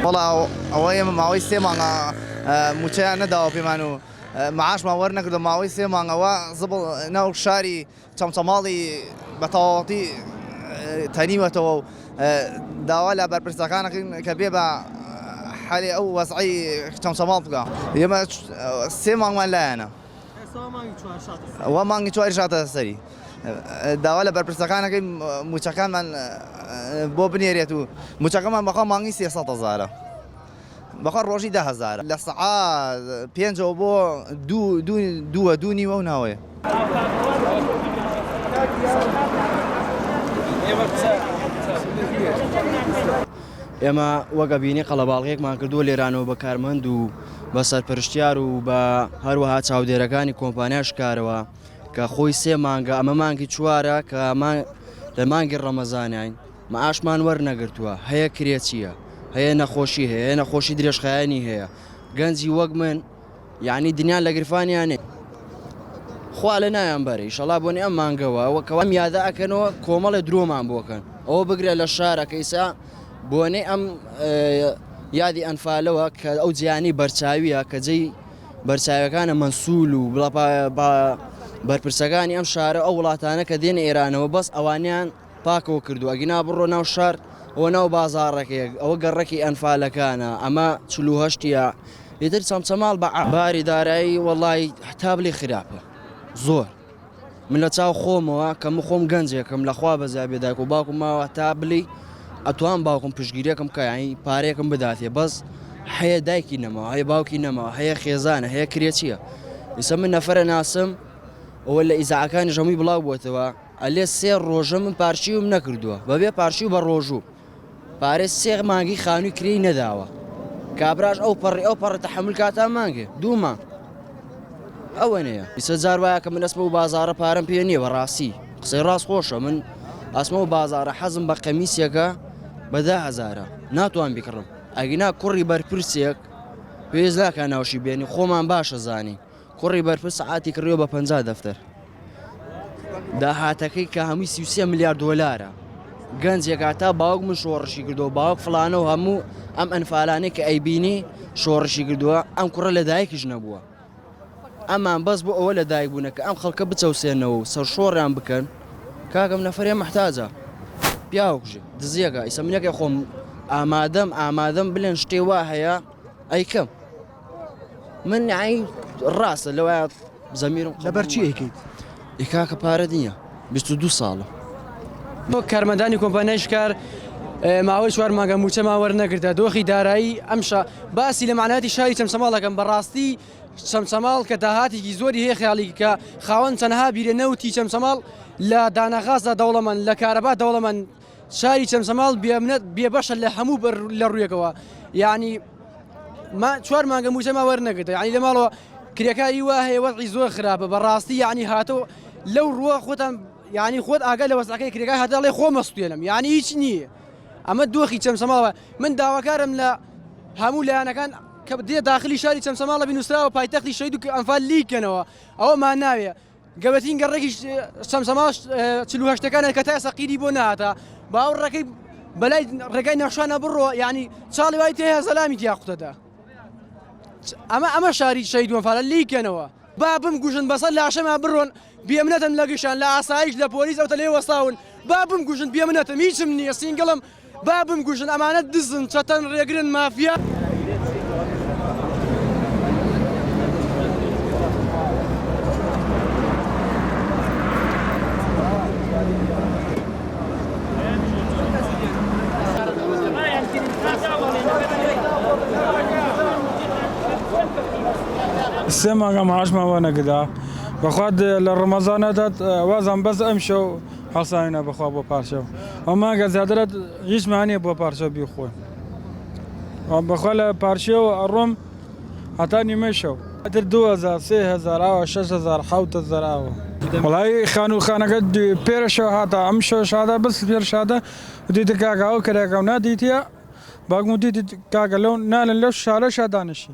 والله ئەوەی ماوەی سێ مانگە موچەیان نەداوە پێمان و معاشمان وەرنەگرتە ماوەی سێ مانگەوە زبڵ ناو شاری چەمچەماڵی بە تەواوەتی تەنیوەتەوە و داوا لە بەرپرسەکانەکەین کە بێ بە حالی ئەو وەزعی چەمچەماڵ بکە ئێمە سێ مانگمان لایەنە ئەوە مانگی چواری شاتە سەری داوا لە بەرپرسەکانەکەی موچەکانمان بۆ بنێرێت و موچەکەمان بەخوا مانگی 300,000 بەخوا ڕۆژی 10,000 لە سەعات 5 بۆ 2 نیوە و ناوەیە. ئێمە وەگە بینی قەڵەباڵغێکمان کردووە لێرانەوە بە کارمەند و بە سەرپەرشتیار و بە هەروەها چاودێرەکانی کۆمپانیا شکارەوە کە خۆی سێ مانگە ئەمە مانگی چوارە کە لە مانگی ڕەمەزانین مەعاشمان وەرنەگرتووە هەیە کرێچیە هەیە نەخۆشی هەیە نەخۆشی درێژخایانی هەیە گەنجی وەک من یعنی دنیان لە گرفانیانێ خوا لە نایان بەرە ئیشەڵا بۆنی ئەم مانگەوە ئەوەکەوە یادا ئەکەنەوە کۆمەڵی درۆمان بۆکەن ئەوە بگرێت لە شارەکە ئیسا بۆنەی ئەم یادی ئەنفالەوە کە ئەو جیانی بەرچاویە کە جێی بەرچاویەکانە مەنسول و بەرپرسەکانی ئەم شارە ئەو وڵاتانە کە دێنە ئێرانەوە بەس ئەوانیان پاکەوە کردو ئەگینا بڕۆ ناو شار ئەوە ناو بازاڕەکەیەک ئەوە گەڕێکی ئەنفالەکانە ئەمە 48 لێتر چەمچەماڵ بە باری دارایی وەڵی هەتا بڵێ خراپە زۆر من لە چاو خۆمەوە کە من خۆم گەنجێکم لەخوا بەزای بێدایک و باوکم ماوە تا بڵی ئەتوان باوکم پشتگیریەکەم کە یانی پارەیەکم بداتێ بەس هەیە دایکی نەماوە هەیە باوکی نەماوە هەیە خێزانە هەیە کرێچیە ئیسە من نەفرە ناسم ئەوە لە ئیزاعەکانی ژەمی بڵاو بووەتەوە ئەلێ سێ ڕۆژە من پارچیوم نەکردووە بەبێ پارچی و بە ڕۆژوو پارێ سێ مانگی خانووی کری نەداوە کابراش ئەو پەڕی تەحمل کاتان مانگێ دوومان ئەوە نەیە ئیسە جار وایە کە من ئەسمە و بازارە پارەم پێ نییە بەڕاستی قسەی ڕاست خۆشە من ئەسمە و بازارە حەزم بە قەمیسێکە بە 10,000 ناتوان بیکڕم ئەگینا کوڕی بەرپرسێک پێویست ناکە ناوشی بێنی خۆمان باشە زانی کوڕی بەرپرس سەعاتی کڕیەوە بە 50 دەفتەر داهاتەکەی کە هەمووی 33 میلیارد دۆلارە گەنجێکا تا باوک من شۆڕشی کردەوە باوک فڵانە و هەموو ئەم ئەنفالانەی کە ئەیبینی شۆڕشی کردووە ئەم کوڕە لە دایکیش نەبووە ئەمان بەس بۆ ئەوە لە دایک بوونەکە ئەم خەڵکە بچەوسێنەوە و سەر شۆڕیان بکەن کاکەم نەفرێ محتاجە پیاوکژێ دزیەکە ئیسە منەکە خۆم ئامادەم بلێن شتێ وا هەیە ئەیکەم من عین ڕاستە لەوەیە زەمیرم لەبەر چی ئەیکەیت؟ ئیکاکە پارە نییە 22 ساڵە بۆ کارمەندانی کۆمپانیای شکار ماوەی 4 مانگە موچەمان وەرنەگرتە دۆخی دارایی ئەمشە باسی لە معناتی شاری چەمچەماڵەکەم بەڕاستی چەمچەماڵ کە داهاتێکی زۆری هەیە خەیاڵی کە خاوەن چەندها بیرە نەوتی چەمچەماڵ لە دانەغازدا دەوڵەمەند لە کارەبا دەوڵەمەند شاری چەمچەماڵ بێبەشە لە هەموو لە ڕوویەکەوە یعنی 4 مانگە موچەمان وەرنەگرتە یعنی لە ماڵەوە کرێکاری وا هەیە وەزعی زۆر خراپە بەڕاستی یعنی هاتەوە لەو ڕووە خۆتان یعنی خۆت ئاگە لە وەزعەکەی کرێکای هەتا دەڵێ خۆ مەستوێنم یعنی هیچ نییە ئەمە دۆخی چەمچەماڵە من داواکارم لە هەموو لایەنەکان کە دێ داخلی شاری چەمچەماڵە بنووسراوە پایتەختی شەید و ئەنفال لیکەنەوە ئەوەمان ناوێ گەبەتین گەڕێکی چەمچەماڵ 48ەکانە کە تا سەقیری بۆ نهاتە باوەڕەکەی بەلای ڕێگای نەخشانە بڕۆ یعنی چاڵی وای تێ زەلامی تیاقوتەدا ئەمە شاری شەید و ئەنفالە لیکەنەوە با بمگوژن بەسەر لاشەما بڕۆن بێمنەتم لە گەشان لە ئاسایش لە پۆلیس ئەوتە لێ وەساون با بمگوژن بێمنەتم هیچم نییە سینگڵم با بمگوژن ئەمانە دزن چەتەن ڕێگرن مافیا سێ مانگە مەعاشمان وەرنەگردا بەخوا لە ڕەمەزانەدا وازان بەس ئەم شەو هەڵسانینە بەخوا بۆ پارچەوە ئەو مانگە زیاترەت هیچمان نییە بۆ پارچە بیخۆین بەخوا لە پارچەوە ئەڕۆم هەتا نیمەی شەو ئەتر 2000 3000 ئاوە 6000 7000 ئاوە وەڵای خانوخانەکە پێرەشەوە هاتا ئەم شەوشادا بەس پێرشادە دیتە کاکە ئەو کەرێکە و نادیتە باگم دیتی کاکە لەو نانن لەو شارەشە دانیشی